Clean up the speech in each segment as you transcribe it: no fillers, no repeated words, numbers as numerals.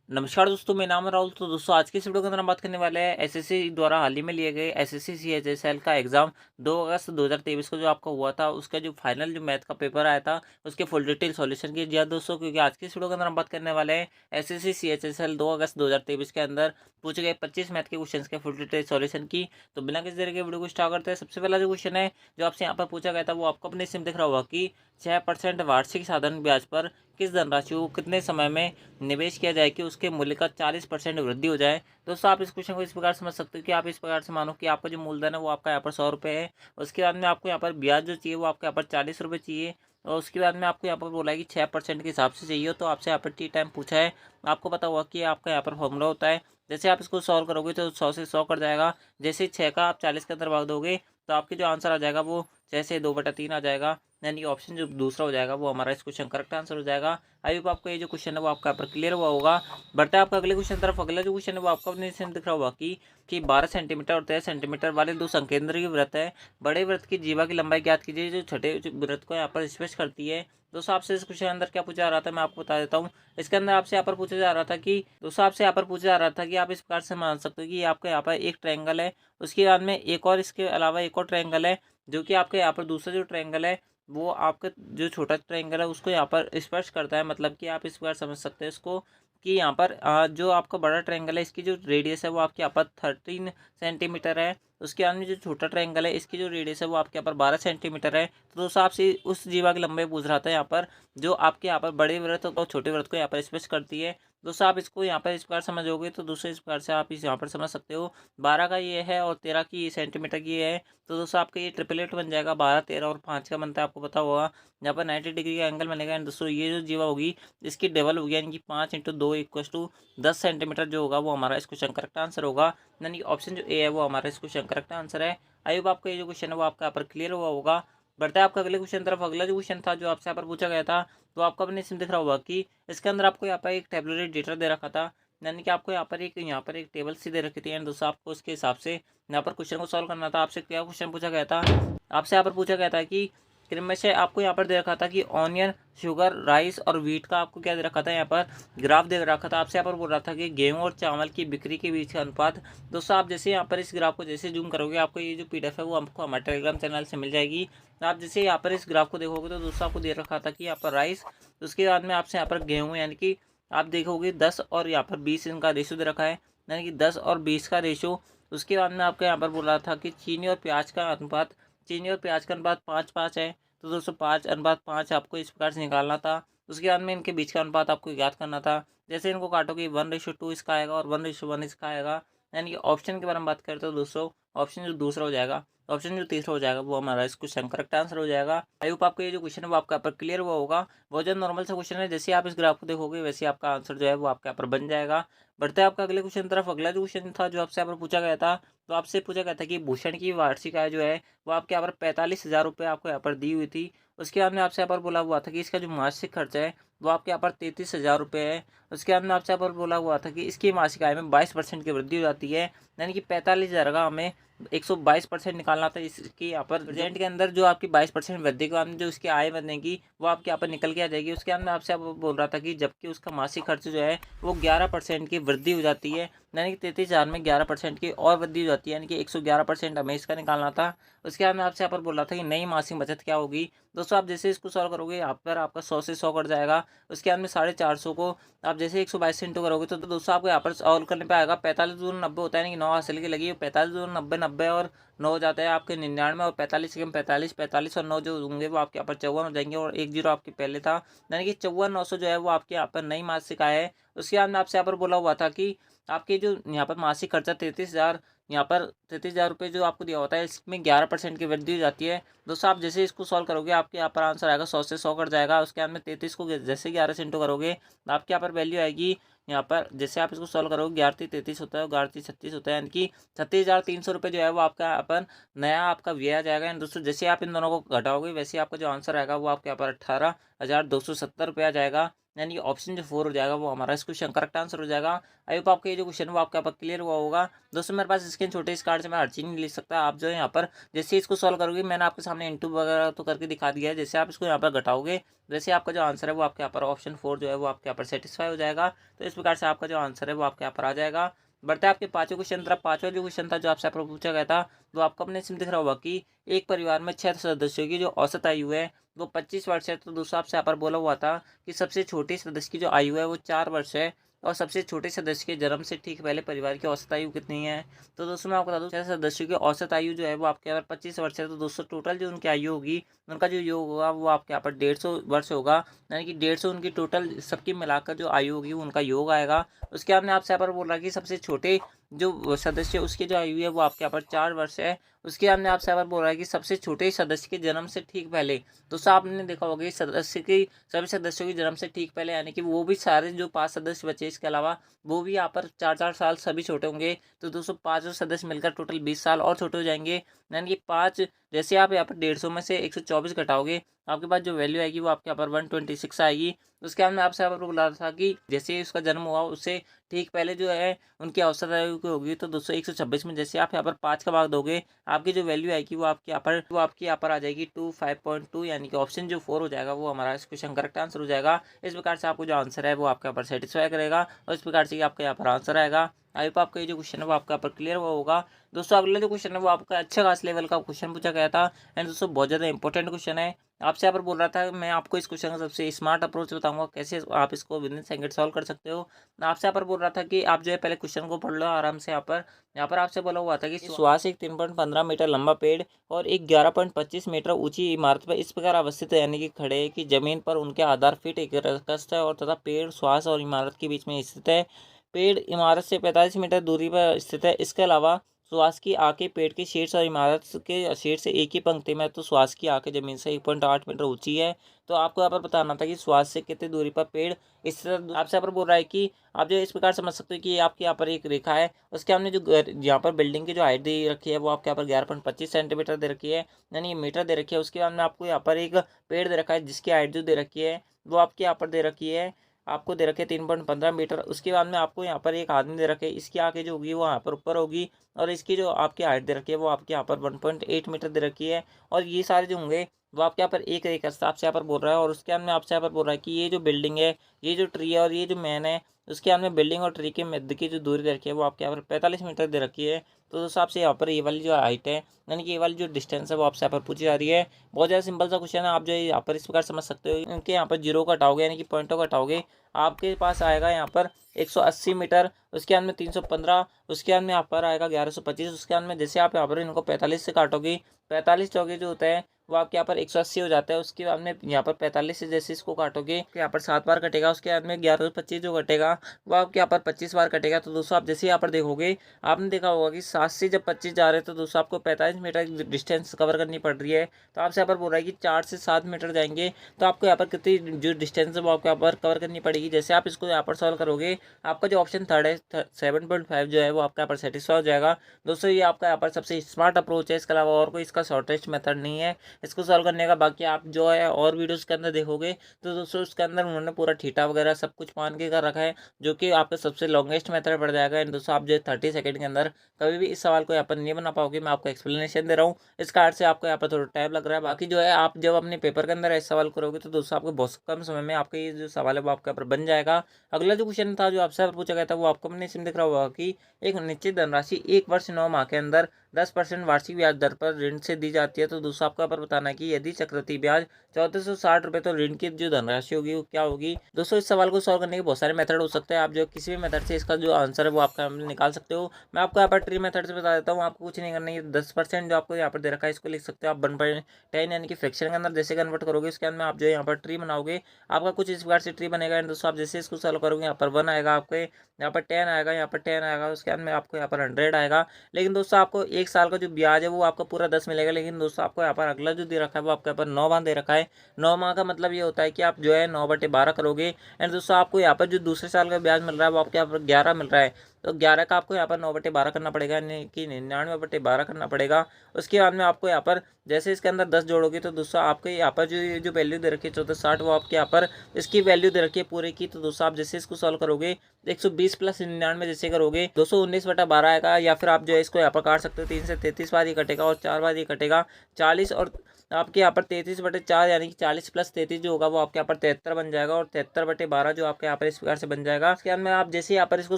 नमस्कार दोस्तों, मेरा नाम है राहुल। तो दोस्तों आज की इस वीडियो के अंदर हम बात करने वाले हैं एसएससी द्वारा हाल ही में लिए गए एसएससी सीएचएसएल का एग्जाम 2 अगस्त 2023 को जो आपका हुआ था, उसका जो फाइनल जो मैथ का पेपर आया था उसके फुल डिटेल सॉल्यूशन की। जी हाँ दोस्तों, क्योंकि आज की इस वीडियो के अंदर हम बात करने वाले हैं एसएससी सीएचएसएल 2 अगस्त 2023 के अंदर पूछे गए 25 मैथ के क्वेश्चन के फुल डिटेल सॉल्यूशन की। तो बिना किसी तरह के वीडियो को स्टार्ट करते हैं। सबसे पहला जो क्वेश्चन है जो आपसे यहाँ पर पूछा गया था वो आपको अपने सिम दिख रहा होगा कि 6% वार्षिक साधारण ब्याज पर किस धनराशि को कितने समय में निवेश किया जाए कि उसके मूल्य का 40% वृद्धि हो जाए। दोस्तों आप इस क्वेश्चन को इस प्रकार समझ सकते हो कि आप इस प्रकार से मानो कि आपका जो मूलधन है वो आपका यहाँ पर 100 रुपये है। उसके बाद में आपको यहाँ पर ब्याज जो चाहिए वो आपको यहाँ पर 40 रुपये चाहिए। और उसके बाद में आपको यहाँ पर बोला है कि 6% के हिसाब से चाहिए। तो आपसे यहाँ पर टी टाइम पूछा है, आपको पता होगा कि आपका यहाँ पर फॉर्मूला होता है। जैसे आप इसको सॉल्व करोगे तो 100 से 100 कट जाएगा। जैसे 6 का आप 40 के अंदर भाग दोगे तो आपके जो आंसर आ जाएगा वो 6 से 2/3 आ जाएगा। यानी कि ऑप्शन जो दूसरा हो जाएगा वो हमारा इस क्वेश्चन करेक्ट आंसर हो जाएगा। आई होप आपको ये जो क्वेश्चन है वो आपका यहाँ पर क्लियर हुआ होगा। बढ़ता है आपका अगले क्वेश्चन तरफ। अगला जो क्वेश्चन है वो आपको अपने से दिख रहा होगा कि 12 सेंटीमीटर और 13 सेंटीमीटर वाले दो संकेंद्रीय वृत्त है। बड़े वृत्त की जीवा की लंबाई ज्ञात कीजिए जो छोटे वृत्त को यहाँ पर स्पर्श करती है। दोस्तों आपसे इस क्वेश्चन के अंदर क्या पूछा जा रहा था मैं आपको बता देता हूँ। इसके अंदर आपसे यहाँ पर पूछा जा रहा था कि दोस्तों आपसे यहाँ पर पूछा जा रहा था कि आप इस प्रकार से मान सकते हो कि आपका यहाँ पर एक ट्रायंगल है, उसके बाद में एक और इसके अलावा एक और ट्रायंगल है, जो कि आपके यहाँ पर दूसरा जो ट्रायंगल है वो आपका जो छोटा ट्रायंगल है उसको यहाँ पर स्पर्श करता है। मतलब कि आप इस प्रकार समझ सकते हैं इसको कि यहाँ पर जो आपका बड़ा ट्रायंगल है इसकी जो रेडियस है वो आपके यहाँ पर 13 सेंटीमीटर है। उसके बाद में जो छोटा ट्रायंगल है इसकी जो रेडियस है वो आपके यहाँ पर 12 सेंटीमीटर है। तो दोस्तों आपसे उस जीवा की लंबाई पूछ रहा था यहाँ पर जो आपके यहाँ पर बड़े वृत्त और छोटे वृत्त को यहाँ पर स्पर्श करती है। दोस्तों आप इसको यहाँ पर इस प्रकार समझोगे तो दूसरे इस प्रकार से आप इस यहाँ पर समझ सकते हो। 12 का ये है और 13 की सेंटीमीटर की ये है। तो दोस्तों आपका ये ट्रिपलेट बन जाएगा। 12, 13 और 5 का बनता है, आपको पता होगा। यहाँ पर 90 डिग्री का एंगल बनेगा। दोस्तों ये जो जीवा होगी इसकी डबल होगी, यानी कि 5 × 2 = 10 सेंटीमीटर जो होगा वो हमारा इस क्वेश्चन करेक्ट आंसर होगा। यानी ऑप्शन जो ए है वो हमारा इस क्वेश्चन करेक्ट आंसर है। आई होप आपका ये जो क्वेश्चन है वो आपका यहाँ पर क्लियर हुआ होगा। बढ़ता है आपका अगले क्वेश्चन तरफ। अगला जो क्वेश्चन था जो आपसे यहाँ पर पूछा गया था तो आपको अपने इसमें दिख रहा होगा कि इसके अंदर आपको यहाँ पर एक टेबुलर डेटा दे रखा था। यानी कि आपको यहाँ पर एक टेबल सी दे रखी थी एंड दोस्तों आपको उसके हिसाब से यहाँ पर क्वेश्चन को सॉल्व करना था। आपसे क्या क्वेश्चन पूछा गया था, आपसे यहाँ पर पूछा गया था कि क्रम से आपको यहाँ पर दे रखा था कि ऑनियन, शुगर, राइस और व्हीट का आपको क्या दे रखा था, यहाँ पर ग्राफ दे रखा था। आपसे यहाँ पर बोल रहा था कि गेहूं और चावल की बिक्री के बीच का अनुपात। दोस्तों आप जैसे यहाँ पर इस ग्राफ को जैसे जूम करोगे आपको ये जो पीडीएफ है वो आपको हमारे टेलीग्राम चैनल से मिल जाएगी। आप जैसे यहाँ पर इस ग्राफ को देखोगे तो दोस्तों आपको दे रखा था कि यहाँ पर राइस, उसके बाद में आपसे यहाँ पर गेहूँ, यानी कि आप देखोगे 10 और यहाँ पर 20 इनका रेशो दे रखा है, यानी कि 10 और 20 का रेशो। उसके बाद में आपको यहाँ पर बोला था कि चीनी और प्याज का अनुपात, चीनी और प्याज का अनुपात 5:5 है। तो दोस्तों 5:5 आपको इस प्रकार से निकालना था। उसके बाद में इनके बीच का अनुपात आपको ज्ञात करना था। जैसे इनको काटोगे 1:2 इसका आएगा और 1:1 इसका आएगा। यानी कि ऑप्शन के बारे में बात करते हो दोस्तों, ऑप्शन जो दूसरा हो जाएगा, ऑप्शन जो तीसरा हो जाएगा वो हमारा इस क्वेश्चन करेक्ट आंसर हो जाएगा। आई होप आपको ये जो क्वेश्चन है वो आपका यहाँ पर क्लियर हुआ होगा। बहुत ज़्यादा नॉर्मल सा क्वेश्चन है, जैसे आप इस ग्राफ को देखोगे वैसे आपका आंसर जो है वो आपके यहाँ पर बन जाएगा। बढ़ते हैं आपका अगले क्वेश्चन तरफ। अगला जो क्वेश्चन था जो आपसे यहाँ पर पूछा गया था तो आपसे पूछा गया था कि भूषण की वार्षिक आय जो है वो आपके यहाँ पर 45,000 रुपये आपको यहाँ पर दी हुई थी। उसके बाद में आपसे यहाँ पर बोला हुआ था कि इसका जो मासिक खर्च है वो आपके यहाँ पर 33,000 रुपये है। उसके बाद में आपसे यहाँ पर बोला हुआ था कि इसकी मासिक आय में 22% की वृद्धि हो जाती है, यानी कि 45,000 का हमें 122% निकालना था। इसकी यहाँ पर प्रेजेंट के अंदर जो आपकी 22% वृद्धि के बाद में जो इसकी आय बनेगी वो आपके यहाँ पर निकल के आ जाएगी। उसके बाद में आपसे आप बोल रहा था कि जबकि उसका मासिक खर्च जो है वो 11% की वृद्धि हो जाती है, यानी कि 33,000 में 11% की और वृद्धि हो जाती है, यानी कि 111% हमें इसका निकालना था। उसके बाद में आपसे यहाँ पर बोल रहा था कि नई मासिक बचत क्या होगी। दोस्तों आप जैसे इसको सॉल्व करोगे यहाँ पर आपका 100 से 100 कट जाएगा। उसके बाद में 450 को आप जैसे 122 से इंटू करोगे तो दोस्तों आपको यहाँ पर सॉल्व करने पे आएगा 45×90 होता है, यानी कि 9 हासिल की लगी 45×90 90 और 9 हो जाता है आपके 99 और 45 से 45 45 और 9 जो होंगे वो आपके यहाँ पर 54 हो जाएंगे और 1 जीरो आपके पहले था, यानी कि 54,900 जो है वो आपके यहाँ पर नई मासिक आय है। उसके बाद में आपसे यहाँ पर बोला हुआ था कि आपके जो यहाँ पर मासिक खर्चा 33,000, यहाँ पर 33,000 रुपये जो आपको दिया होता है इसमें 11% की वृद्धि हो जाती है। दोस्तों आप जैसे इसको सॉल्व करोगे आपके यहाँ पर आंसर आएगा 100 से 100 कट जाएगा। उसके बाद में 33 को जैसे 11 से इंटू करोगे आपके यहाँ पर वैल्यू आएगी, यहाँ पर जैसे आप इसको सॉल्व करोगे 11×3 = 33 होता है, 11×3 = 36 होता है, यानी कि 36,300 रुपये जो है वो आपका यहाँ पर नया आपका व्यय आ जाएगा। एंड दोस्तों जैसे आप इन दोनों को घटाओगे वैसे आपका जो आंसर आएगा वो आपके यहाँ पर 18,270 रुपये आ जाएगा। यानी कि ऑप्शन जो 4 हो जाएगा वो हमारा इस क्वेश्चन करेक्ट आंसर हो जाएगा। आई होप आपका ये जो क्वेश्चन वो आपके यहाँ पर क्लियर हुआ होगा। दोस्तों मेरे पास इसके छोटे इस कार्ड से मैं हर चीज़ नहीं लिख सकता। आप जो है यहाँ पर जैसे इसको सॉल्व करोगे, मैंने आपके सामने इंटू वगैरह तो करके दिखा दिया है, जैसे आप इसको यहाँ पर घटाओगे वैसे आपका जो आंसर है वो आपके यहाँ पर ऑप्शन 4 जो है वो आपके यहाँ पर सेटिस्फाई हो जाएगा। तो इस प्रकार से आपका जो आंसर है वो आपके यहाँ पर आ जाएगा। बढ़ते हैं आपके पांचवें क्वेश्चन तरफ। पांचवा जो क्वेश्चन था जो आपसे यहाँ पर पूछा गया था, वो आपको अपने इसमें दिख रहा होगा कि एक परिवार में 6 सदस्यों की जो औसत आयु है वो 25 वर्ष है। तो दूसरा आपसे यहाँ पर बोला हुआ था कि सबसे छोटे सदस्य की जो आयु है वो 4 वर्ष है, और सबसे छोटे सदस्य के जन्म से ठीक पहले परिवार की औसत आयु कितनी है। तो दोस्तों मैं आपको बता दूं 6 सदस्यों की औसत आयु जो है वो आपके यहाँ पर 25 वर्ष है। तो दोस्तों टोटल जो उनकी आयु होगी, उनका जो योग होगा वो आपके यहाँ पर 150 वर्ष होगा। यानी कि 150 उनकी टोटल सबकी मिलाकर जो आयु होगी उनका योग आएगा। उसके हमने आपसे यहाँ पर बोला कि सबसे छोटे जो सदस्य उसकी जो आयु है वो आपके यहाँ पर 4 वर्ष है। उसके हमने आपसे यहाँ पर बोला है कि सबसे छोटे सदस्य के जन्म से ठीक पहले, दोस्तों आपने देखा होगा कि सदस्य की सभी सदस्यों के जन्म से ठीक पहले यानी कि वो भी सारे जो 5 सदस्य बचे इसके अलावा वो भी यहाँ पर 4-4 साल सभी छोटे होंगे। तो दोस्तों 5 सदस्य मिलकर टोटल 20 साल और छोटे हो जाएंगे। यानी कि 5 जैसे आप यहाँ पर 150 में से 124 घटाओगे, आपके पास जो वैल्यू आएगी वो आपके यहाँ पर 126 आएगी। उसके बाद में आपसे यहाँ पर बोला था कि जैसे ही उसका जन्म हुआ उससे ठीक पहले जो है उनकी औसत आयु की होगी। तो 226 में जैसे आप यहाँ पर 5 का भाग दोगे, आपकी जो वैल्यू आएगी वो आपकी यहाँ पर आ जाएगी 25.2, यानी कि ऑप्शन जो 4 हो जाएगा वो हमारा इस क्वेश्चन करेक्ट आंसर हो जाएगा। इस प्रकार से आपको जो आंसर है वो आपके यहाँ पर सेटिस्फाई करेगा और इस प्रकार से आपका यहाँ पर आंसर आएगा। आई होप आपका ये जो क्वेश्चन है वो आपका यहाँ पर क्लियर हुआ होगा। दोस्तों अगला जो क्वेश्चन है वो आपका अच्छा खास लेवल का क्वेश्चन पूछा गया था एंड दोस्तों बहुत ज़्यादा इंपॉर्टेंट क्वेश्चन है। आपसे यहाँ पर बोल रहा था मैं आपको इस क्वेश्चन का सबसे स्मार्ट अप्रोच बताऊंगा कैसे आप इसको विद इन सेकंड सॉल्व कर सकते हो। आपसे यहाँ पर बोल रहा था कि आप जो है पहले क्वेश्चन को पढ़ लो आराम से। यहाँ पर आपसे बोला हुआ था कि सुहास एक 3.15 मीटर लंबा पेड़ और एक 11.25 मीटर ऊंची इमारत पर इस प्रकार अवस्थित है, यानी कि खड़े है कि जमीन पर उनके आधार फीट एक रकस्त है और तथा पेड़ सुहास और इमारत के बीच में स्थित है। पेड़ इमारत से 45 मीटर दूरी पर स्थित है। इसके अलावा सुहास की आंखें पेड़ के शीर्ष और इमारत के शीर्ष से एक ही पंक्ति में, तो सुहास की आंखें जमीन से 1.8 मीटर ऊंची है। तो आपको यहाँ पर बताना था कि सुहास से कितनी दूरी पर पेड़ स्थित। आपसे यहाँ पर बोल रहा है कि आप जो इस प्रकार समझ सकते हो कि आपके यहाँ पर एक रेखा है, उसके हमने जो यहाँ पर बिल्डिंग की जो हाइट दे रखी है वो आपके यहाँ पर 11.25 सेंटीमीटर दे रखी है, यानी मीटर दे रखी है। उसके बाद में आपको यहाँ पर एक पेड़ दे रखा है जिसकी हाइट जो दे रखी है वो आपके यहाँ पर दे रखी है, आपको दे रखे 3.15 मीटर। उसके बाद में आपको यहाँ पर एक आदमी दे रखे, इसकी आंखें जो होगी वो यहाँ पर ऊपर होगी और इसकी जो आपकी हाइट दे रखी है वो आपके यहाँ पर 1.8 मीटर दे रखी है। और ये सारे जो होंगे वो आपके यहाँ पर एक रेखा आपसे यहाँ पर बोल रहा है। और उसके बाद में आपसे यहाँ पर बोल रहा है कि ये जो बिल्डिंग है, ये जो ट्री है और ये जो मैन है, उसके बाद में बिल्डिंग और ट्री के मध्य की जो दूरी दे रखी है वो आपके यहाँ पर 45 मीटर दे रखी है। तो दोस्तों आपसे यहाँ पर ये वाली जो हाइट है यानी कि ये वाली जो डिस्टेंस है वो आपसे यहाँ पर पूछी जा रही है। बहुत ज़्यादा सिंपल सा क्वेश्चन है। आप जो यहाँ पर इस प्रकार समझ सकते हो, क्योंकि यहाँ पर जीरो घटाओगे यानी कि पॉइंटों घटाओगे, आपके पास आएगा यहाँ पर 180 मीटर। उसके बाद में 315, उसके बाद में यहाँ पर आएगा 1125। उसके बाद में जैसे आप यहाँ पर इनको 45 से काटोगे, 45 चौके जो होता है वो आपके यहाँ पर 180 हो जाता है। उसके बाद में यहाँ पर 45 से जैसे इसको काटोगे यहाँ पर 7 बार कटेगा। उसके बाद में 1125 जो कटेगा वो आपके यहाँ पर 25 बार कटेगा। तो दोस्तों आप जैसे यहाँ पर देखोगे, आपने देखा होगा कि 7 से जब 25 जा रहे हैं तो दोस्तों आपको 45 मीटर डिस्टेंस कवर करनी पड़ रही है। तो आपसे यहाँ पर बोल रहा है कि 4 से 7 मीटर जाएंगे तो आपको यहाँ पर कितनी जो डिस्टेंस है वो आपको यहाँ पर कवर करनी पड़ेगी। जैसे आप इसको यहाँ पर सॉल्व करोगे, आपका जो ऑप्शन थर्ड है 7.5 जो है वो आपका यहाँ पर सेटिस्फाई हो जाएगा। दोस्तों ये आपका यहाँ पर सबसे स्मार्ट अप्रोच है, इसके अलावा और कोई इसका शॉर्टेस्ट मेथड नहीं है इसको सॉल्व करने का। बाकी आप जो है और वीडियोस के अंदर देखोगे तो दोस्तों उसके अंदर उन्होंने पूरा थीटा वगैरह सब कुछ मान के कर रखा है, जो कि आपका सबसे लॉन्गेस्ट मेथड पड़ जाएगा। एंड दोस्तों आप जो 30 सेकंड के अंदर कभी भी इस सवाल को यहाँ पर नहीं बना पाओगे। मैं आपको एक्सप्लेनेशन दे रहा हूँ, इस कार्ड से आपको यहाँ पर थोड़ा टाइम लग रहा है। बाकी जो है आप जब अपने पेपर के अंदर ऐसा सवाल करोगे तो दोस्तों आपको बहुत कम समय में आपका ये जो सवाल है वो आपके यहाँ पर बन जाएगा। अगला जो क्वेश्चन था जो आपसे पूछा गया था वो आपको अपने इसमें दिख रहा होगा कि एक निश्चित धनराशि 1 वर्ष 9 माह के अंदर 10% वार्षिक ब्याज दर पर ऋण से दी जाती है। तो दोस्तों आपको यहाँ पर बताना है कि यदि चक्रवृद्धि ब्याज 1460 रुपये तो ऋण की जो धनराशि होगी वो क्या होगी। दोस्तों इस सवाल को सॉल्व करने के बहुत सारे मेथड हो सकते हैं, आप जो किसी भी मेथड से इसका जो आंसर है वो आपका निकाल सकते हो। मैं आपको यहाँ पर ट्री मेथड से बता देता हूँ, आपको कुछ नहीं करना है। 10% जो आपको यहाँ पर दे रखा है इसको लिख सकते हो आप 1/10 यानी कि फ्रैक्शन के अंदर जैसे कन्वर्ट करोगे उसके अंदर आप जो है यहाँ पर ट्री बनाओगे, आपका कुछ इस प्रकार से ट्री बनेगा। एंड दोस्तों आप जैसे इसको सॉल्व करोगे यहाँ पर 1 आएगा, आपके यहाँ पर 10 आएगा, यहाँ पर 10 आएगा, उसके बाद में आपको यहाँ पर 100 आएगा। लेकिन दोस्तों आपको 1 साल का जो ब्याज है वो आपको पूरा 10 मिलेगा। लेकिन दोस्तों आपको यहाँ पर अगला जो दे रखा है वो आपके यहाँ पर 9 माह दे रखा है। 9 माह का मतलब ये होता है कि आप जो है 9/12 करोगे। एंड दोस्तों आपको यहाँ पर जो दूसरे साल का ब्याज मिल रहा है वो आपके यहाँ पर 11 मिल रहा है। तो 11 का आपको यहाँ पर 9/12 करना पड़ेगा, यानी कि 99/12 करना पड़ेगा। उसके बाद में आपको यहाँ पर जैसे इसके अंदर 10 जोड़ोगे तो दोस्तों आपके यहाँ पर जो वैल्यू दे रखी है 1460, वो आपके यहाँ पर इसकी वैल्यू दे रखी है पूरे की। तो दोस्तों आप जैसे इसको सॉल्व करोगे 120 प्लस 99 जैसे करोगे 219/12 आएगा, या फिर आप जो है इसको यहाँ पर काट सकते हो। 3 से 33 बार ये कटेगा और 4 बार ये कटेगा 40, और आपके यहाँ पर 33/4 यानी कि 40 प्लस 33 जो होगा वो आपके यहाँ पर 73 बन जाएगा, और 73/12 जो आपके यहाँ पर इस प्रकार से बन जाएगा। इसके बाद में आप जैसे यहाँ पर इसको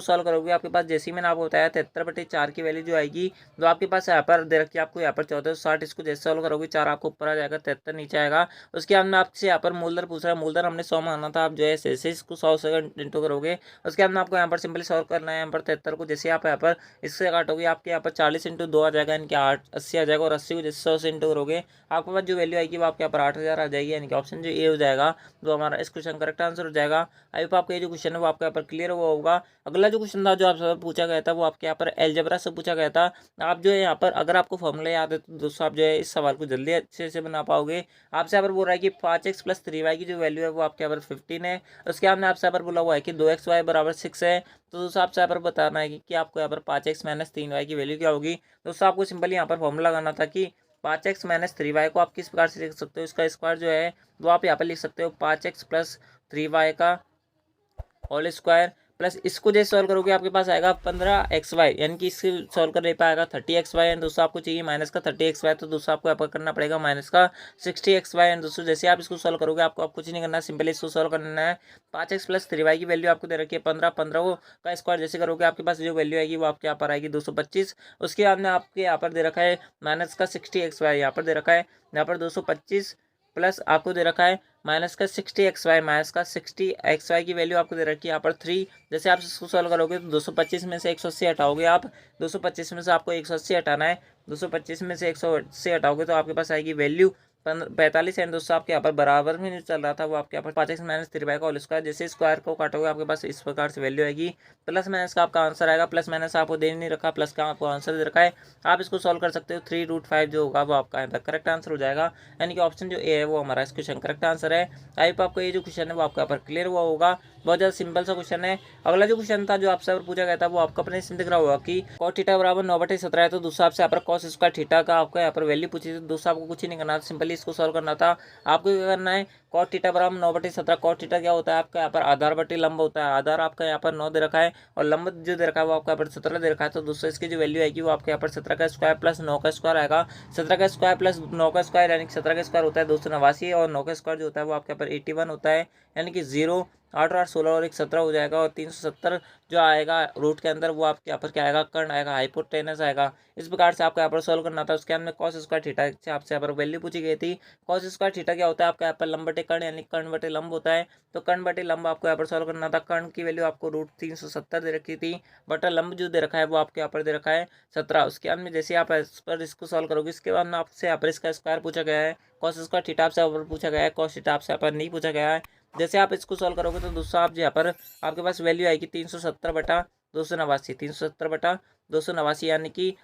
सॉल्व करोगे आपके पास जैसे ही मैंने आपको बताया 73/4 की वैल्यू जो आएगी तो आपके पास यहाँ पर दे रखी है आपको यहाँ पर 1460। इसको जैसे सॉल्व करोगे 4 आपको ऊपर आ जाएगा, 73 नीचे आएगा। उसके बाद में आपसे यहाँ पर मूलधन पूछ रहा है, मूलधन हमने 100 माना था, आप जो है ऐसे इसको 100 से इंटू करोगे। उसके बाद में आपको यहाँ पर सिंपली सॉल्व करना है। यहाँ पर 73 को जैसे आप यहाँ पर इससे काटोगे आपके यहाँ पर 40 × 2 आ जाएगा, इनके 80 आ जाएगा, और 80 को जैसे 100 से इंटू करोगे आपके पास जो वैल्यू आएगी वो आपके यहाँ पर 8000 आ जाएगी, यानी कि ऑप्शन जो ए हो जाएगा वो हमारा इस क्वेश्चन करेक्ट आंसर हो जाएगा। आई होप आपका ये जो क्वेश्चन है वो आपके यहाँ पर क्लियर हुआ होगा। अगला जो क्वेश्चन था जो आपसे पूछा गया था वो आपके यहाँ पर एलजेब्रा से पूछा गया था। आप जो है यहाँ पर अगर आपको फॉर्मूला याद है तो दोस्तों आप जो है इस सवाल को जल्दी अच्छे से बना पाओगे। आपसे यहाँ पर बोल रहा है कि 5x + 3y की जो वैल्यू है वो आपके यहाँ पर 15 है। उसके बाद में आपसे यहाँ पर बोला हुआ है कि 2xy = 6 है। तो दोस्तों आपसे यहाँ पर बताना है कि आपको यहाँ पर 5x - 3y की वैल्यू क्या होगी। दोस्तों आपको सिंपली यहाँ पर फॉर्मूला लगाना था कि 5x - 3y को आप किस प्रकार से लिख सकते हो। इसका स्क्वायर जो है वो आप यहाँ पर लिख सकते हो 5x + 3y का होल स्क्वायर, प्लस इसको जैसे सॉल्व करोगे आपके पास आएगा 15xy, यानी कि इससे सॉल्व करने पे आएगा 30xy। एंड दोस्तों आपको चाहिए माइनस का 30xy, तो दोस्तों आपको यहाँ पर करना पड़ेगा माइनस का 60xy। एंड दोस्तों जैसे आप इसको सॉल्व करोगे आपको कुछ नहीं करना, सिंपली इसको सॉल्व करना है। 5x + 3y की वैल्यू आपको दे रखी है 15, 15 का स्क्वायर जैसे करोगे आपके पास जो वैल्यू आएगी वो आपके यहाँ पर आएगी 225। उसके बाद में आपके यहाँ पर दे रखा है माइनस का 60xy, यहाँ पर दे रखा है यहाँ पर 225, प्लस आपको दे रखा है माइनस का 60xy, माइनस का 60xy की वैल्यू आपको दे रखी है यहाँ पर 3। जैसे आप इसको सॉल्व करोगे तो 225 में से 180 हटाओगे आप, 225 में से आपको 180 हटाना है, 225 में से 180 हटाओगे तो आपके पास आएगी वैल्यू 45। एंड दोस्तों आपके यहाँ पर बराबर में नहीं चल रहा था वो आपके यहाँ पर 5x - 3y का होल स्क्वायर, जैसे स्क्वायर को काटोगे आपके पास इस प्रकार से वैल्यू आएगी। प्लस माइनस का आपका आंसर आएगा, प्लस माइनस आपको दे नहीं रखा, प्लस का आपको आंसर दे रखा है। आप इसको सॉल्व कर सकते हो, 3√5 जो होगा वो आपका यहाँ पर करेक्ट आंसर हो जाएगा, यानी कि ऑप्शन जो ए है वो हमारा इस क्वेश्चन करेक्ट आंसर है। आई होप आपको ये जो क्वेश्चन है वो आपके यहाँ पर क्लियर हुआ होगा। बहुत ज़्यादा सिंपल सा क्वेश्चन है। अगला जो क्वेश्चन था जो आपसे पूछा गया था वो आपको अपने से दिख रहा होगा कि cos थीटा = 9/17 है। तो दूसरा आपसे यहाँ पर cos स्क्वायर थीटा का आपको यहाँ पर वैल्यू पूछी थी। दूसरा आपको कुछ ही नहीं करना, सिंपली इसको सॉल्व करना था। आपको क्या करना है, cos थीटा = 9/17। cos थीटा क्या होता है आपका यहाँ पर आधार बटे लंब होता है। आधार आपका यहाँ पर 9 दे रखा है और लंब जो दे रखा है वो आपका यहाँ पर 17 दे रखा है। तो दोस्तों इसकी जो वैल्यू आएगी वो आपके यहाँ पर 17 का स्क्वायर प्लस 9 का स्क्वायर आएगा। 17 का स्क्वायर प्लस 9 का स्क्वायर यानी कि 17 का स्क्वायर होता है 289, और 9 का स्क्वायर जो होता है वो आपके यहाँ पर 81 होता है, यानी कि 0 8 और 8 16 और 1 17 हो जाएगा। और 370 जो आएगा रूट के अंदर वो आपके यहाँ पर क्या आएगा, कर्ण आएगा, हाइपोटेनस आएगा। इस प्रकार से आपको यहाँ पर सोल्व करना था। उसके अंदर cos स्क्वायर थीटा से आपसे यहाँ पर वैल्यू पूछी गई थी। cos स्क्वायर थीटा क्या होता है आपका यहाँ पर लंब बटे कर्ण, यानी कर्ण बटे लंब होता है। तो कर्ण बटे लंब आपको यहाँ पर सोल्व करना था। कर्ण की वैल्यू आपको √370 दे रखी थी, बटा लंब जो दे रखा है वो आपके यहाँ पर दे रखा है 17। उसके बाद में जैसे आप इस पर इसको सॉल्व करोगे इसके बाद में आपसे यहाँ पर इसका स्क्वायर पूछा गया है। cos स्क्वायर थीटा आपसे यहाँ पर पूछा गया है, cos थीटा आपसे यहाँ पर नहीं पूछा गया है। जैसे आप इसको सॉल्व करोगे तो दोस्तों आप यहाँ पर आपके पास वैल्यू आएगी 370/289, 370/289, यानी कि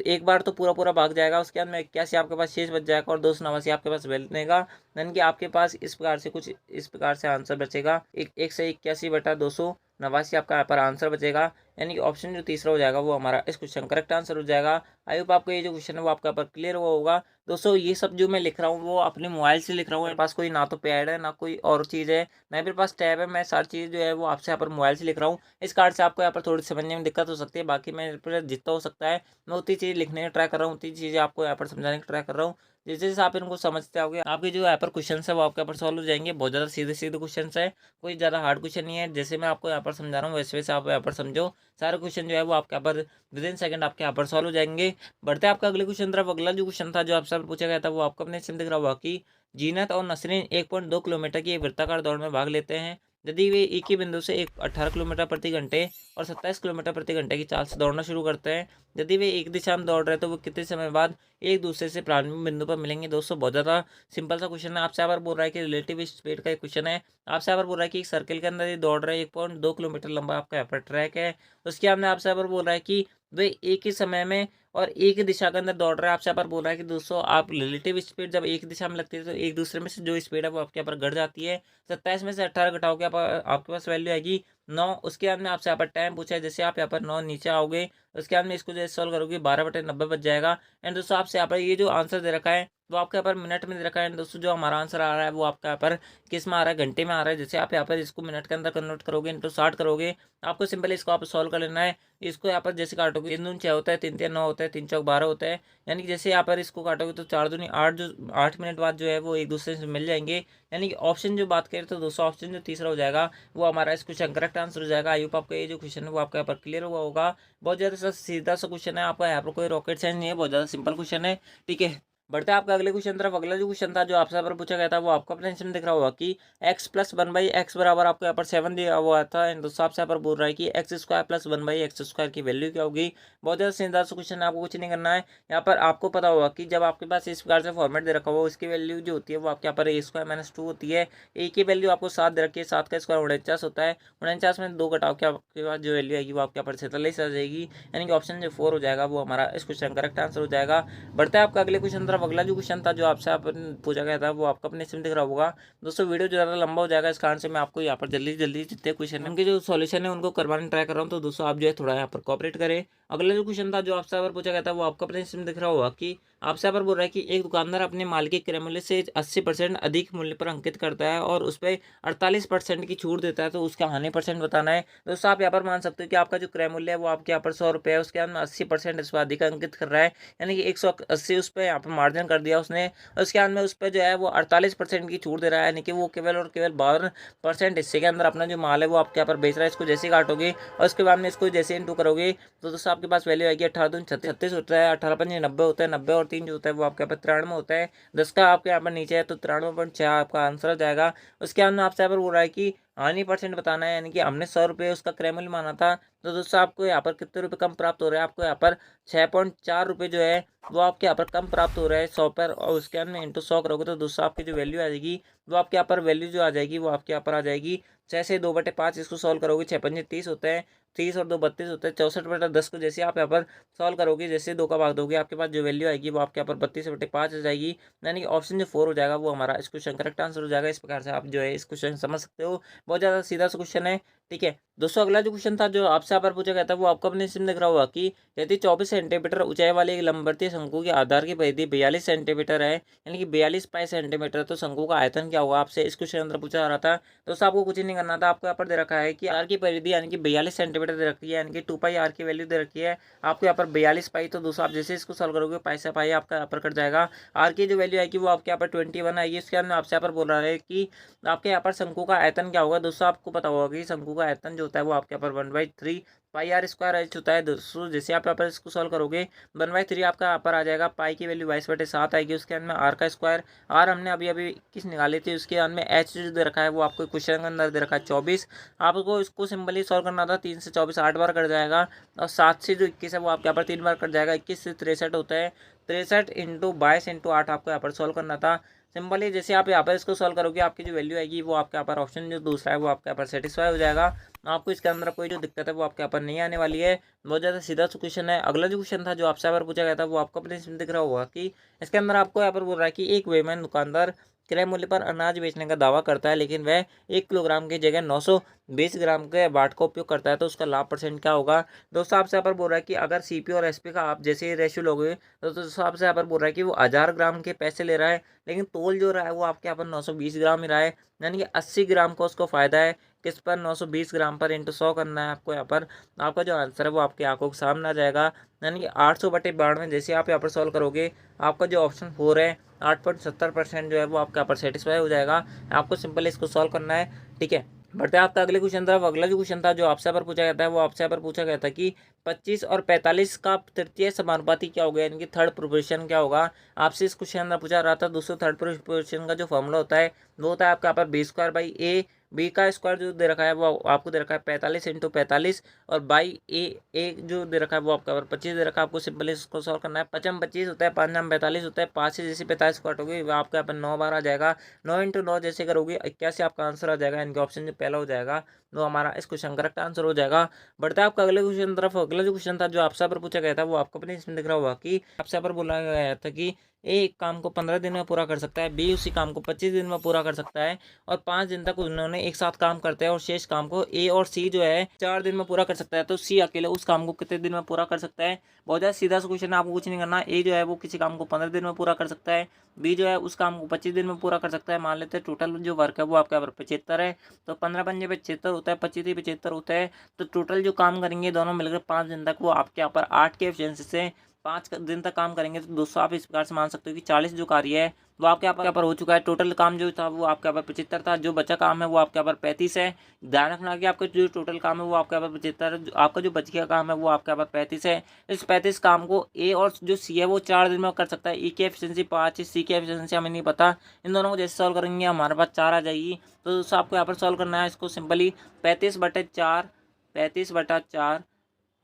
एक बार तो पूरा पूरा भाग जाएगा। उसके बाद में 81 आपके पास शेष बच जाएगा और 289 आपके पास बनेगा, यानी कि आपके पास इस प्रकार से कुछ इस प्रकार से आंसर बचेगा। 181/289 आपका यहाँ पर आंसर बचेगा, यानी कि ऑप्शन जो तीसरा हो जाएगा वो हमारा इस क्वेश्चन करेक्ट आंसर हो जाएगा। आई होप आपको ये जो क्वेश्चन है वो आपका यहाँ पर क्लियर हुआ होगा। दोस्तों ये सब जो मैं लिख रहा हूँ वो अपने मोबाइल से लिख रहा हूँ, मेरे पास कोई ना तो पैड है ना कोई और चीज़ है ना मेरे पास टैब है। मैं सारी चीज़ जो है वो आपसे यहाँ पर मोबाइल से लिख रहा हूँ। इस कार्ड से आपको यहाँ पर थोड़ी समझने में दिक्कत हो सकती है, बाकी मैं जितना हो सकता है मैं उतनी चीज़ लिखने का ट्राई कर रहा हूँ, उतनी चीज़ें आपको यहाँ पर समझाने का ट्राई कर रहा हूँ। जैसे जैसे आप इनको समझते आओगे आपके जो यहाँ पर क्वेश्चन है वो आपके यहाँ पर सॉल्व हो जाएंगे। बहुत ज़्यादा सीधे सीधे क्वेश्चन है, कोई ज़्यादा हार्ड क्वेश्चन नहीं है। जैसे मैं आपको यहाँ पर समझा रहा हूँ वैसे वैसे आप यहाँ पर समझो, सारे क्वेश्चन जो है वो आपके यहाँ पर विदिन सेकंड आपके यहाँ पर सॉल्व हो जाएंगे। बढ़ते हैं आपका अगले क्वेश्चन तरफ। अगला जो क्वेश्चन था जो आपसे पूछा गया था वो आपको अपने से दिख रहा होगा कि जीनत और नसरीन 1.2 किलोमीटर की एक वृत्ताकार दौड़ में भाग लेते हैं। यदि वे एक ही बिंदु से 18 किलोमीटर प्रति घंटे और 27 किलोमीटर प्रति घंटे की चाल से दौड़ना शुरू करते हैं, यदि वे एक दिशा में दौड़ रहे हैं तो वो कितने समय बाद एक दूसरे से प्रारंभिक बिंदु पर मिलेंगे। दोस्तों बहुत ज़्यादा सिंपल सा क्वेश्चन है। आपसे यहाँ पर बोल रहा है कि रिलेटिव स्पीड का एक क्वेश्चन है। आपसे यहाँ पर बोल रहा है कि एक सर्किल के अंदर ये दौड़ रहे हैं, 1.2 किलोमीटर लंबा आपका यहाँ पर ट्रैक है। उसके बाद में आपसे यहाँ पर बोल रहा है कि वे एक ही समय में और एक ही दिशा के अंदर दौड़ रहे हैं। आपसे यहाँ पर बोल रहा है कि दोस्तों आप रिलेटिव स्पीड जब एक दिशा में लगती है तो एक दूसरे में से जो स्पीड है वो आपके यहाँ पर घट जाती है। 27 में से 18 घटाओगे आपके पास वैल्यू आएगी 9 उसके बाद में आपसे यहाँ पर टाइम पूछा है, जैसे आप यहाँ पर 9 नीचे आओगे, उसके बाद में इसको जैसे सॉल्व करोगे 12/90 बच जाएगा। एंड दोस्तों आपसे यहाँ पर ये जो आंसर दे रखा है वो आपके यहाँ पर मिनट में दे रखा है। एंड दोस्तों जो हमारा आंसर आ रहा है वो आपका यहाँ पर किस में आ रहा है, घंटे में आ रहा है। जैसे आप यहाँ पर इसको मिनट के अंदर कन्वर्ट करोगे इंटू 60 करोगे, आपको सिंपली इसको आप सॉल्व कर लेना है। इसको यहाँ पर जैसे काटोगे 3 दूनी 6 होता है, 3 3 9 होता है, 3 चौक 12 होता है। यानी कि जैसे यहाँ पर इसको काटोगे तो 4 दूनी 8, जो 8 मिनट बाद जो है वो एक दूसरे से मिल जाएंगे। यानी कि ऑप्शन जो बात करें तो दोस्तों ऑप्शन जो तीसरा हो जाएगा वो हमारा इस क्वेश्चन करेक्ट आंसर हो जाएगा। आई होप आपका ये जो क्वेश्चन है वो आपका यहाँ पर क्लियर हुआ होगा। बहुत ज़्यादा सा सीधा सा क्वेश्चन है, आपका यहाँ पर कोई रॉकेट साइंस नहीं है, बहुत ज़्यादा सिंपल क्वेश्चन है। ठीक है, बढ़ते हैं आपका अगले क्वेश्चन तरफ। अगला जो क्वेश्चन था जो आपसे यहाँ पर पूछा गया था वो आपको अपने में दिख रहा होगा कि x प्लस 1/x बराबर आपको यहाँ पर 7 दिया हुआ था। एंड दोस्तों आपसे यहाँ पर बोल रहा है कि एक्स स्क्वायर प्लस 1/x² की वैल्यू क्या होगी। बहुत ज़्यादा सीधा सा क्वेश्चन है, आपको कुछ नहीं करना है। यहाँ पर आपको पता होगा कि जब आपके पास इस प्रकार से फॉर्मेट दे रखा हुआ उसकी वैल्यू जो होती है वो आपके यहाँ पर a² - 2 होती है। ए की वैल्यू आपको 7 दे रखी है, 7 का स्क्वायर 49 होता है। 49 में 2 घटाओ के आपके पास जो वैल्यू आएगी वो आपके यहाँ पर 47 आ जाएगी। यानी कि ऑप्शन जो 4 हो जाएगा वो हमारा इस क्वेश्चन करेक्ट आंसर हो जाएगा। बढ़ता है आपका अगले क्वेश्चन तरफ। अगला जो क्वेश्चन था जो आपसे आप पूछा गया था वो आपका अपने इसमें दिख रहा होगा। दोस्तों वीडियो जो ज़्यादा लंबा हो जाएगा, इस कारण से मैं आपको यहाँ पर जल्दी जल्दी जितने क्वेश्चन उनके जो सॉल्यूशन है उनको करवाने ट्राई कर रहा हूँ। तो दोस्तों आप जो है थोड़ा यहाँ पर कॉपरेट करें। अगला जो क्वेश्चन था जो आपसे यहाँ पर पूछा गया था वो आपका अपने इसमें दिख रहा होगा कि आपसे यहाँ पर बोल रहा है कि एक दुकानदार अपने माल के क्रय मूल्य से 80% अधिक मूल्य पर अंकित करता है और उस पर 48% की छूट देता है, तो उसका हानि परसेंट बताना है। दोस्तों आप यहाँ पर मान सकते हो कि आपका जो क्रय मूल्य है वो आपके यहाँ पर 100 रुपये है, उसके बाद में 80% इस पर अधिक अंकित कर रहा है। यानी कि 180 उस पर यहाँ पर मार्जिन कर दिया उसने, उसके बाद में उस पर जो है वो 48% की छूट दे रहा है। यानी कि वो केवल और केवल 52% हिस्से के अंदर अपना जो माल है वो आपके यहाँ पर बेच रहा है। इसको जैसे काटोगे और उसके बाद में इसको जैसे इंटू करोगे तो दोस्तों आपके पास वैल्यू आएगी 18×2 = 36 होता है, 18×5 = 90 होता है, 90 और 3 जो होता है वो आपके यहाँ पर 93 होता है। 10 का आपके यहाँ पर नीचे है तो 93.6 आपका आंसर हो जाएगा। उसके बाद में आपसे यहाँ पर बोल रहा है कि हानि परसेंट बताना है। यानी कि हमने 100 रुपये उसका क्रय मूल्य माना था, तो दोस्तों आपको यहाँ पर कितने रुपये कम प्राप्त हो रहा है, आपको यहाँ पर 6.4 रुपये जो है वो आपके यहाँ पर कम प्राप्त हो रहा है 100 पर। और उसके बाद में इंटू 100 करोगे तो दोस्तों आपकी जो वैल्यू आ जाएगी वो आपके यहाँ पर वैल्यू जो आ जाएगी वो आपके यहाँ पर आ जाएगी 6 से 2/5। इसको सॉल्व करोगे 6×5 = 30 होता है, 30 और 2 = 32 होता है। 64/10 को जैसे आप यहाँ पर सॉल्व करोगे, जैसे 2 का भाग दोगे आपके पास जो वैल्यू आएगी वो आपके यहाँ पर 32/5 आ जाएगी। यानी कि ऑप्शन जो 4 हो जाएगा वो हमारा इस क्वेश्चन करेक्ट आंसर हो जाएगा। इस प्रकार से आप जो है इस क्वेश्चन समझ सकते हो, बहुत ज़्यादा सीधा सा क्वेश्चन है। ठीक है दोस्तों, अगला जो क्वेश्चन था जो आपसे यहाँ पर पूछा गया था वो आपको अपने इसमें दिख रहा होगा कि यदि 24 सेंटीमीटर ऊंचाई वाले एक लंबवतीय शंकु के आधार की परिधि 42 सेंटीमीटर है, यानी कि 42 पाई सेंटीमीटर, तो शंकु का आयतन क्या होगा, आपसे इस क्वेश्चन अंदर पूछा जा रहा था। दोस्तों आपको कुछ नहीं करना था, आपको यहाँ पर दे रखा है कि आर की परिधि यानी कि 42 सेंटीमीटर दे रखी है, यानी कि 2 पाई आर की वैल्यू दे रखी है आपको यहाँ पर 42 पाई। तो दोस्तों आप जैसे इसको सॉल्व करोगे पाई से पाई आपका यहाँ पर कट जाएगा, आर की जो वैल्यू आएगी वो आपके यहाँ पर 21 आएगी। इसके बाद में आपसे यहाँ पर बोल रहा है कि आपके यहाँ पर शंकु का आयतन क्या होगा। दोस्तों आपको पता होगा कि शंकु का आयतन जो होता है वो आपके यहाँ पर 1/3 पाई आर स्क्वायर एच होता है। दोस्तों जैसे आप यहाँ पर इसको सॉल्व करोगे 1/3 आपका यहाँ पर आ जाएगा, पाई की वैल्यू 22/7 आएगी। उसके अंदर में आर का स्क्वायर, आर हमने अभी अभी 21 निकाली थी, उसके अंदर में एच जो दे रखा है वो आपको क्वेश्चन के अंदर दे रखा है 24। आपको इसको सिंपली सॉल्व करना था, 3 से 24 8 बार कट जाएगा, और 7 से जो 21 है वो आपके यहाँ पर 3 बार कट जाएगा। 21 से 63 होता है, 63 × 22 × 8 आपको यहाँ पर सॉल्व करना था। सिंपली जैसे आप यहाँ पर इसको सॉल्व करोगे आपकी जो वैल्यू आएगी वो आपके यहाँ पर ऑप्शन जो दूसरा है वो आपके यहाँ पर सेटिस्फाई हो जाएगा। आपको इसके अंदर कोई जो दिक्कत है वो आपके यहाँ पर नहीं आने वाली है। बहुत ज़्यादा सीधा सा क्वेश्चन है। अगला जो क्वेश्चन था जो आपसे यहाँ पर पूछा गया था वो आपको अपने इसमें दिख रहा होगा कि इसके अंदर आपको यहाँ पर बोल रहा है कि एक वेमैन दुकानदार क्रय मूल्य पर अनाज बेचने का दावा करता है, लेकिन वह 1 किलोग्राम की जगह 920 ग्राम के बाट का उपयोग करता है, तो उसका लाभ परसेंट क्या होगा। दोस्तों आपसे यहाँ पर बोल रहा है कि अगर सीपी और एसपी का आप जैसे रेशियो लोगे तो दोस्तों आपसे यहाँ पर बोल रहा है कि वो 1000 ग्राम के पैसे ले रहा है, लेकिन तोल जो रहा है वो आपके यहाँ पर 920 ग्राम ही रहा है। यानी कि 80 ग्राम का उसको फायदा है, किस पर 920 ग्राम पर इंटू 100 करना है आपको। यहाँ पर आपका जो आंसर है वो आपकी आंखों के सामने आ जाएगा। यानी कि 800/92 जैसे आप यहाँ पर सॉल्व करोगे आपका जो ऑप्शन 4 है 8.70% जो है वो आपके यहाँ पर सेटिस्फाई हो जाएगा। आपको सिंपल इसको सॉल्व करना है। ठीक है, बढ़ते हैं आपका अगले क्वेश्चन तरफ। अगला जो क्वेश्चन था जो आपसे यहाँ पर पूछा गया था वो आपसे यहाँ पर पूछा गया था कि 25 और 45 का तृतीय समानुपाती क्या होगा, यानी कि थर्ड प्रोपोर्शन क्या होगा। आपसे इस क्वेश्चन अंदर पूछा रहा था। दोस्तों थर्ड प्रोपोर्शन का जो फॉर्मूला होता है वो होता है आपका यहाँ पर b² बी का स्क्वायर जो दे रखा है वो आपको दे रखा है 45 × 45, और बाई ए जो दे रखा है वो आपका 25 दे रखा है। आपको सिंपल इसको सॉल्व करना है। 5 25 होता है, 5 9 45 होता है, 5 से जैसे 45 काटोगे वो आपका यहाँ पर 9 बार आ जाएगा। 9 × 9 जैसे करोगे 81 आपका आंसर आ जाएगा। इनके ऑप्शन जो पहला हो जाएगा वो हमारा इस क्वेश्चन करेक्ट आंसर हो जाएगा। बढ़ते हैं आपका अगले क्वेश्चन तरफ। अगला जो क्वेश्चन था जो आपसे पर पूछा गया था वो आपको अपने इसमें दिख रहा होगा कि आपसे पर बोला गया था कि ए एक काम को 15 दिन में पूरा कर सकता है, बी उसी काम को 25 दिन में पूरा कर सकता है और 5 दिन तक उन्होंने एक साथ काम करते हैं और शेष काम को ए और सी जो है 4 दिन में पूरा कर सकता है। तो सी अकेले उस काम को कितने दिन में पूरा कर सकता है? बहुत ज़्यादा सीधा सा क्वेश्चन है, आपको कुछ नहीं करना। ए जो है वो किसी काम को 15 दिन में पूरा कर सकता है, बी जो है उस काम को 25 दिन में पूरा कर सकता है। मान लेते हैं टोटल जो वर्क है वो आपके यहाँ पर 75 है, तो 15 पंजे 75 होता है, 25 75 होता है। तो टोटल जो काम करेंगे दोनों मिलकर 5 दिन तक वो आपके यहाँ पर 8 के एफिशिएंसी से 5 दिन तक काम करेंगे। तो दोस्तों आप इस प्रकार से मान सकते हो कि 40 जो कार्य है वो आपके यहाँ पर हो चुका है। टोटल काम जो था वो आपके यहाँ पर 75 था, जो बचा काम है वो आपके यहाँ पर 35 है। ध्यान रखना कि आपका जो टोटल काम है वो आपके यहाँ पर 75 है, आपका जो बच गया काम है वो आपके यहाँ पर 35 है। इस 35 काम को ए और जो सी है वो 4 दिन में कर सकता है। ई की एफिशिएंसी 5 है, सी की एफिशिएंसी हमें नहीं पता। इन दोनों को जैसे सॉल्व करेंगे हमारे पास 4 आ जाएगी। तो दोस्तों आपको यहाँ पर सॉल्व करना है इसको सिंपली 35/4 35/4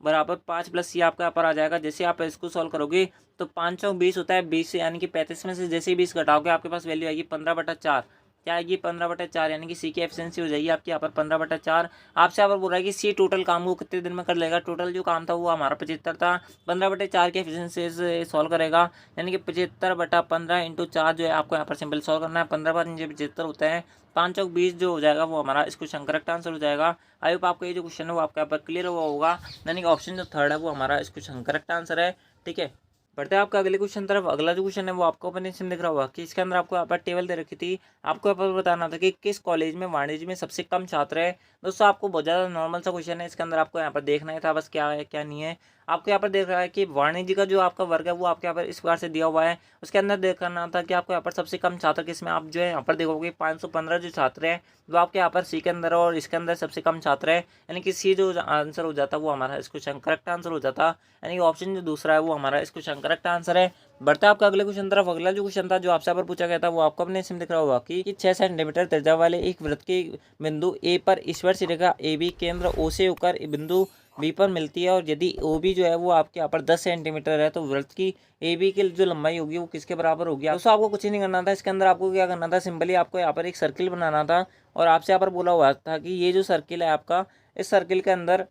बराबर 5 प्लस सी आपका यहाँ पर आ जाएगा। जैसे आप इसको सॉल्व करोगे तो 5 चौक 20 होता है, 20 से यानी कि 35 में से जैसे ही 20 घटाओगे आपके पास वैल्यू आएगी 15/4। क्या आएगी? 15/4, यानी कि सी की एफिशिएंसी हो जाएगी आपकी यहाँ पर 15/4। आपसे यहाँ पर बोल रहा है कि सी टोटल काम को कितने दिन में कर लेगा। टोटल जो काम था वो हमारा 75 था, 15/4 की एफिशिएंसी से सॉल्व करेगा, यानी कि 75/15 इंटू 4 जो है आपको यहाँ पर सिंपल सॉल्व करना है। 15/75 होता है, 5 चौक 20 जो हो जाएगा वो हमारा इस क्वेश्चन करेक्ट आंसर हो जाएगा। आई होप आपका ये जो क्वेश्चन है वो आपके यहाँ पर क्लियर हुआ होगा, यानी कि ऑप्शन जो थर्ड है वो हमारा इस क्वेश्चन करेक्ट आंसर है। ठीक है, बढ़ते हैं आपका अगले क्वेश्चन तरफ। अगला जो क्वेश्चन है वो आपको अपने इसमें दिख रहा होगा कि इसके अंदर आपको यहाँ पर टेबल दे रखी थी, आपको यहाँ पर बताना था कि किस कॉलेज में वाणिज्य में सबसे कम छात्र है। दोस्तों आपको बहुत ज़्यादा नॉर्मल सा क्वेश्चन है, इसके अंदर आपको यहाँ पर देखना ही था बस क्या है क्या नहीं है। आपको यहाँ पर देख रहा है कि वाणिज्य का जो आपका वर्ग है वो आपके यहाँ पर इस प्रकार से दिया हुआ है। उसके अंदर देखना था कि आपको यहाँ पर सबसे कम छात्र किसमें, आप जो है यहाँ पर देखोगे 515 जो छात्र हैं वो आपके यहाँ पर सी के अंदर और इसके अंदर सबसे कम छात्र है, यानी कि सी जो आंसर हो जाता है वो हमारा इस क्वेश्चन करेक्ट आंसर हो जाता, यानी कि ऑप्शन जो दूसरा है वो हमारा इस क्वेश्चन करेक्ट आंसर है। बढ़ता है आपका अगले क्वेश्चन तरफ। अगला जो क्वेश्चन था जो आपसे पर पूछा गया था वो आपको अपने इसमें दिख रहा होगा कि 6 सेंटीमीटर त्रिज्या वाले एक वृत्त के बिंदु ए पर ईश्वर रेखा ए बी केंद्र ओ से होकर बिंदु बी पर मिलती है, और यदि ओ बी जो है वो आपके यहाँ पर 10 सेंटीमीटर है तो वृत्त की ए बी की जो लंबाई होगी वो किसके बराबर होगी। दोस्तों आपको कुछ नहीं करना था, इसके अंदर आपको क्या करना था, सिंपली आपको यहाँ पर एक सर्किल बनाना था और आपसे यहाँ पर बोला हुआ था कि ये जो सर्किल है आपका, इस सर्किल के अंदर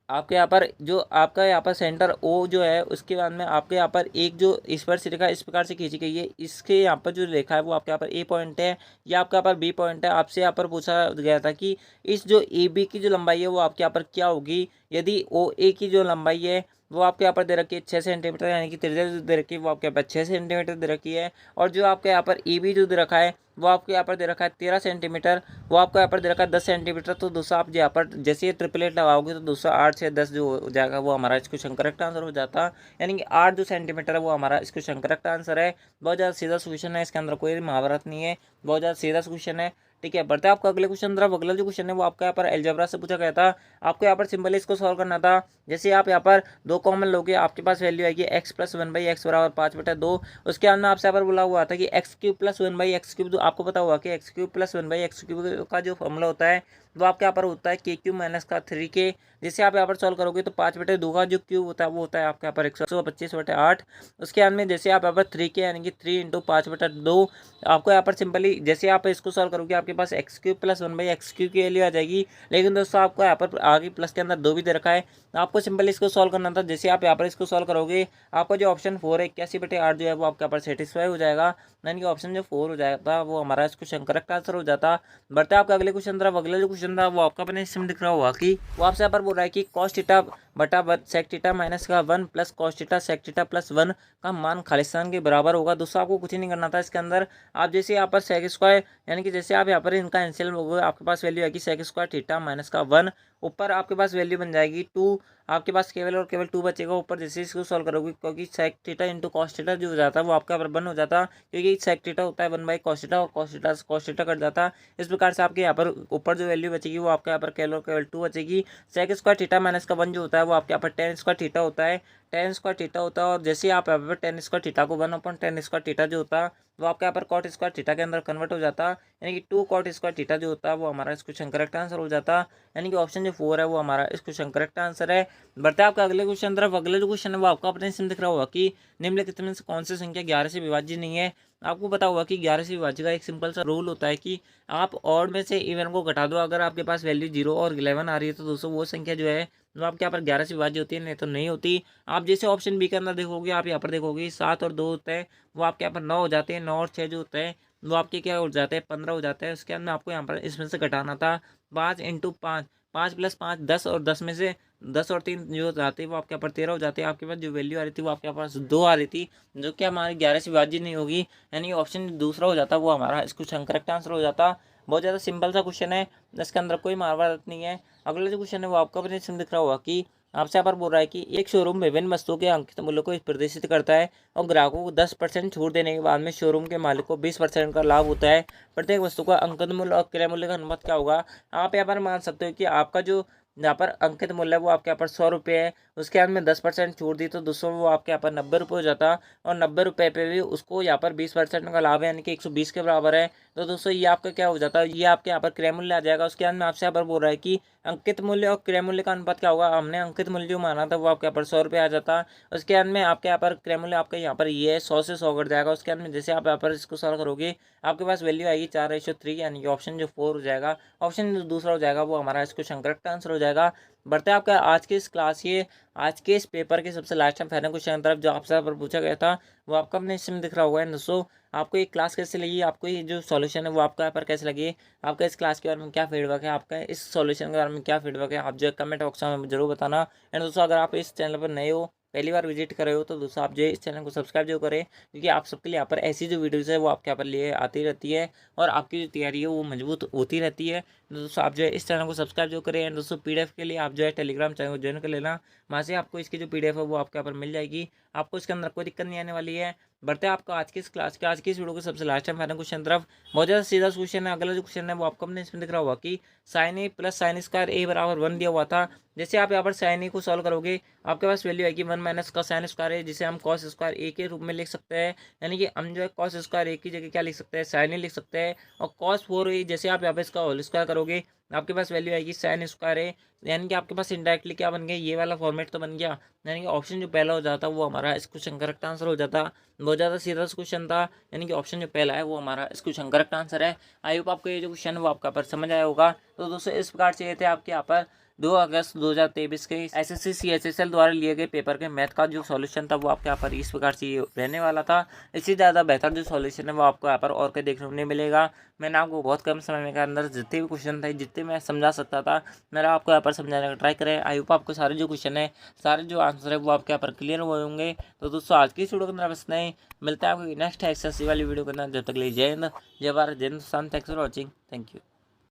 आपके यहाँ पर जो आपका यहाँ पर सेंटर ओ जो है उसके बाद में आपके यहाँ पर एक जो स्पर्श रेखा इस प्रकार से खींची गई है, इसके यहाँ पर जो रेखा है वो आपके यहाँ पर ए पॉइंट है या आपके यहाँ पर बी पॉइंट है। आपसे यहाँ पर पूछा गया था कि इस जो ए बी की जो लंबाई है वो आपके यहाँ पर क्या होगी। यदि ओ ए की जो लंबाई है वो आपके यहाँ पर दे रखी है 6 सेंटीमीटर, यानी कि त्रिज्या जो दे रखी है वो आपके यहाँ पर 6 सेंटीमीटर दे रखी है, और जो आपके यहाँ पर ए बी जो दे रखा है वो आपके यहाँ पर दे रखा है 13 सेंटीमीटर, वो आपको यहाँ पर दे रखा है 10 सेंटीमीटर। तो दोस्तों आप यहाँ पर जैसे ये ट्रिपलेट लगाओगे तो दोस्तों 8 से 10 जो हो जाएगा वो हमारा इस क्वेश्चन करेक्ट आंसर हो जाता, यानी कि 8 जो सेंटीमीटर है वो हमारा इस क्वेश्चन करेक्ट आंसर है। बहुत ज़्यादा सीधा क्वेश्चन है, इसके अंदर कोई महाभारत नहीं है, बहुत ज़्यादा सीधा क्वेश्चन है। ठीक है, बढ़ते हैं आपका अगले क्वेश्चन तरफ। अगला जो क्वेश्चन है वो आपका यहाँ पर अलजेब्रा से पूछा गया था, आपको यहाँ पर सिंपली इसको सॉल्व करना था। जैसे आप यहाँ पर दो कॉमन लोगे आपके पास वैल्यू आएगी x + 1/x बराबर 5/2। उसके बाद में आपसे यहाँ पर बोला हुआ था कि x³ + 1/x³, आपको पता हुआ कि x³ + 1/x³ का जो फॉर्मूला होता है वो आपके यहाँ पर होता है k³ - 3k। जैसे आप यहाँ पर सॉल्व करोगे तो 5/2 का जो क्यूब होता है वो होता है आपके यहाँ पर 125/8। उसके बाद में जैसे आप यहाँ पर 3k यानी कि 3 × 5/2, आपको यहाँ पर सिंपली जैसे आप इसको सॉल्व करोगे आपके पास x³ + 1/x³ की वैल्यू आ जाएगी। लेकिन दोस्तों आपको यहाँ पर आगे प्लस के अंदर 2 भी दे रखा है, आपको सिंपली इसको सॉल्व करना था। जैसे आप यहाँ पर इसको सॉल्व करोगे आपका जो ऑप्शन 4 है 81/8 जो है वो आपके यहाँ पर सेटिस्फाई हो जाएगा, यानी कि ऑप्शन जो 4 हो जाता वो हमारा इस क्वेश्चन करेक्ट आंसर हो जाता। बढ़ते हैं आपका अगले क्वेश्चन तरफ। अगला जो क्वेश्चन था वो आपका अपने इसमें दिख रहा होगा कि वो आपसे यहाँ पर बोल रहा है कि cos थीटा बटा sec थीटा माइनस का 1 plus cos theta sec theta plus 1 का मान खालिस्तान के बराबर होगा। दोस्तों आपको कुछ ही नहीं करना था, इसके अंदर आप जैसे यहाँ पर sec स्क्वायर यानी कि जैसे आप यहाँ पर इनका एलसीएम होगा आपके पास वैल्यू आएगी sec स्क्वायर थीटा माइनस का 1, ऊपर आपके पास वैल्यू बन जाएगी 2, आपके पास केवल और केवल 2 बचेगा ऊपर। जैसे इसको सॉल्व करोगे क्योंकि sec theta into cos theta जो हो जाता है वो आपका बराबर हो जाता, क्योंकि sec थीटा होता है 1/cos थीटा और cos थीटा कट जाता। इस प्रकार से आपके यहाँ पर ऊपर जो वैल्यू बचेगी वो आपके यहाँ पर केवल और केवल 2 बचेगी। sec स्क्वायर थीटा माइनस का 1 जो होता है वो आपके यहाँ पर tan स्क्वायर थीटा होता है। tan स्क्वायर थीटा होता है, और जैसे ही आप यहाँ पे tan स्क्वायर थीटा को 1/tan स्क्वायर थीटा जो होता है वो आपके यहाँ पर cot स्क्वायर थीटा के अंदर कन्वर्ट हो जाता है, यानी कि 2 cot स्क्वायर थीटा जो होता है वो हमारा इस क्वेश्चन करेक्ट आंसर हो जाता है, यानी कि ऑप्शन जो 4 है वो हमारा इस क्वेश्चन करेक्ट आंसर है। बढ़ते हैं आपका अगले क्वेश्चन तरफ। अगले जो क्वेश्चन है वो आपको अपने इसमें दिख रहा होगा कि निम्नलिखित में से कौन सी संख्या 11 से विभाज्य नहीं है। आपको पता होगा कि 11 से विभाज्य का एक सिंपल सा रूल होता है कि आप ऑड में से इवन को घटा दो, अगर आपके पास वैल्यू 0 और 11 आ रही है तो दोस्तों वो संख्या जो है वो आपके यहाँ पर 11 से विभाज्य होती है, नहीं तो नहीं होती। आप जैसे ऑप्शन बी के अंदर देखोगे, आप यहाँ पर देखोगे 7 और 2 होते हैं, वो आपके यहाँ पर 9 हो जाते हैं, 9 और 6 जो होते हैं वो आपके क्या हो जाते हैं 15 हो जाते हैं। उसके अंदर आपको यहाँ पर इसमें से घटाना था 5 × 5, 5 + 5 10, और 10 में से 10 और 3 जो जाते हैं वो आपके यहाँ पर 13 हो जाते हैं। आपके पास जो वैल्यू आ रही थी वो आपके पास 2 आ रही थी, जो कि हमारी 11 से विभाज्य नहीं होगी, यानी ऑप्शन दूसरा हो जाता वो हमारा इस क्वेश्चन करेक्ट आंसर हो जाता। बहुत ज़्यादा सिंपल सा क्वेश्चन है, इसके अंदर कोई महाभारत नहीं है। अगला जो क्वेश्चन है वो आपका अपने इसमें दिख रहा होगा कि आपसे यहाँ पर बोल रहा है कि एक शोरूम विभिन्न वस्तुओं के अंकित मूल्य को प्रदर्शित करता है और ग्राहकों को 10% छूट देने के बाद में शोरूम के मालिक को 20% का लाभ होता है। प्रत्येक वस्तु का अंकित मूल्य और क्रय मूल्य का अनुपात क्या होगा। आप यहाँ पर मान सकते हो कि आपका जो यहाँ पर अंकित मूल्य है वो आपके यहाँ पर 100 रुपये है, उसके बाद में 10% छूट दी तो दोस्तों वो आपके यहाँ पर 90 रुपये हो जाता, और 90 रुपये पे भी उसको यहाँ पर 20% का लाभ है, यानी कि 120 के बराबर है। तो दोस्तों ये आपका क्या हो जाता है, ये आपके यहाँ पर क्रय मूल्य आ जाएगा। उसके बाद में आपसे यहाँ पर बोल रहा है कि अंकित मूल्य और क्रय मूल्य का अनुपात क्या होगा। हमने अंकित मूल्य जो माना था वो आपके यहाँ पर 100 रुपये आ जाता, उसके बाद में आपके यहाँ पर क्रय मूल्य आपका यहाँ पर ये है 100 से 100 कट जाएगा। उसके बाद में जैसे आप यहाँ पर इसको सॉल्व करोगे आपके पास वैल्यू आएगी 4:3, यानी कि ऑप्शन जो 4 हो जाएगा। ऑप्शन जो दूसरा हो जाएगा वो हमारा इसको करेक्ट आंसर हो जाएगा। बढ़ते हैं आपका आज के इस क्लास ये आज के इस पेपर के सबसे लास्ट टाइम फाइनल क्वेश्चन तरफ जो आपसे पर पूछा गया था वो आपका अपने इसमें दिख रहा होगा। दोस्तों आपको ये क्लास कैसे लगी, आपको ये जो सॉल्यूशन है वो आपका यहाँ पर कैसे लगी, आपका इस क्लास के बारे में क्या फीडबैक है, आपका इस सॉल्यूशन के बारे में क्या फीडबैक है, आप जो कमेंट बॉक्स में जरूर बताना। एंड दोस्तों अगर आप इस चैनल पर नए हो, पहली बार विजिट कर रहे हो, तो दोस्तों आप जो है इस चैनल को सब्सक्राइब जो करें, क्योंकि आप सबके लिए यहाँ पर ऐसी जो वीडियोज़ है वो आपके यहाँ पर लिए आती रहती है और आपकी जो तैयारी है वो मजबूत होती रहती है। तो दोस्तों आप जो है इस चैनल को सब्सक्राइब जो करें। एंड दोस्तों पीडीएफ के लिए आप जो है टेलीग्राम चैनल को ज्वाइन कर लेना, वहाँ से आपको इसकी जो पीडीएफ है वो आपके यहाँ पर मिल जाएगी, आपको इसके अंदर कोई दिक्कत नहीं आने वाली है। बढ़ते हैं आपका आज की इस क्लास के आज की इस वीडियो को सबसे लास्ट टाइम फाइनल क्वेश्चन तरफ। बहुत ज़्यादा सीधा क्वेश्चन है। अगला जो क्वेश्चन है वो आपको अपने इसमें दिख रहा होगा कि sin a + sin square a = 1 दिया हुआ था। जैसे आप यहाँ पर sin a को सॉल्व करोगे आपके पास वैल्यू आएगी 1 - का sin स्क्वायर है, जिसे हम cos स्क्वायर a के रूप में लिख सकते हैं, यानी कि हम जो है cos स्क्वायर a की जगह क्या लिख सकते हैं, sin a लिख सकते हैं। और cos 4a जैसे आप यहाँ पर इसका होल स्क्वायर करोगे आपके पास वैल्यू आएगी sin स्क्वायर है, यानी कि आपके पास इनडायरेक्टली क्या बन गया, ये वाला फॉर्मेट तो बन गया, यानी कि ऑप्शन जो पहला हो जाता वो हमारा इस क्वेश्चन करेक्ट आंसर हो जाता। बहुत ज़्यादा सीधा क्वेश्चन था, यानी कि ऑप्शन जो पहला है वो हमारा इस क्वेश्चन करेक्ट आंसर है। आई होप आपको ये जो क्वेश्चन है वो आपका पर समझ आया होगा। तो दोस्तों इस प्रकार से ये थे आपके यहाँ पर 2 अगस्त 2023 के एसएससी CHSL द्वारा लिए गए पेपर के मैथ का जो सॉल्यूशन था वो आपके यहाँ पर इस प्रकार से रहने वाला था। इससे ज़्यादा बेहतर जो सॉल्यूशन है वो आपको यहाँ पर और कहीं देखने को नहीं मिलेगा। मैंने आपको बहुत कम समय के अंदर जितने भी क्वेश्चन थे, जितने मैं समझा सकता था, मेरा आपको यहाँ पर समझाने का ट्राई करें। आई होप आपको सारे जो क्वेश्चन है, सारे जो आंसर है वो आपके यहाँ पर क्लियर हुए होंगे। तो दोस्तों आज की इस वीडियो के अंदर बस नहीं, मिलता है आपको नेक्स्ट एक्सरसाइज वाली वीडियो के अंदर। जब तक लिए जय हिंद, जय भारत, जय Hindustan. Thanks for watching, thank you.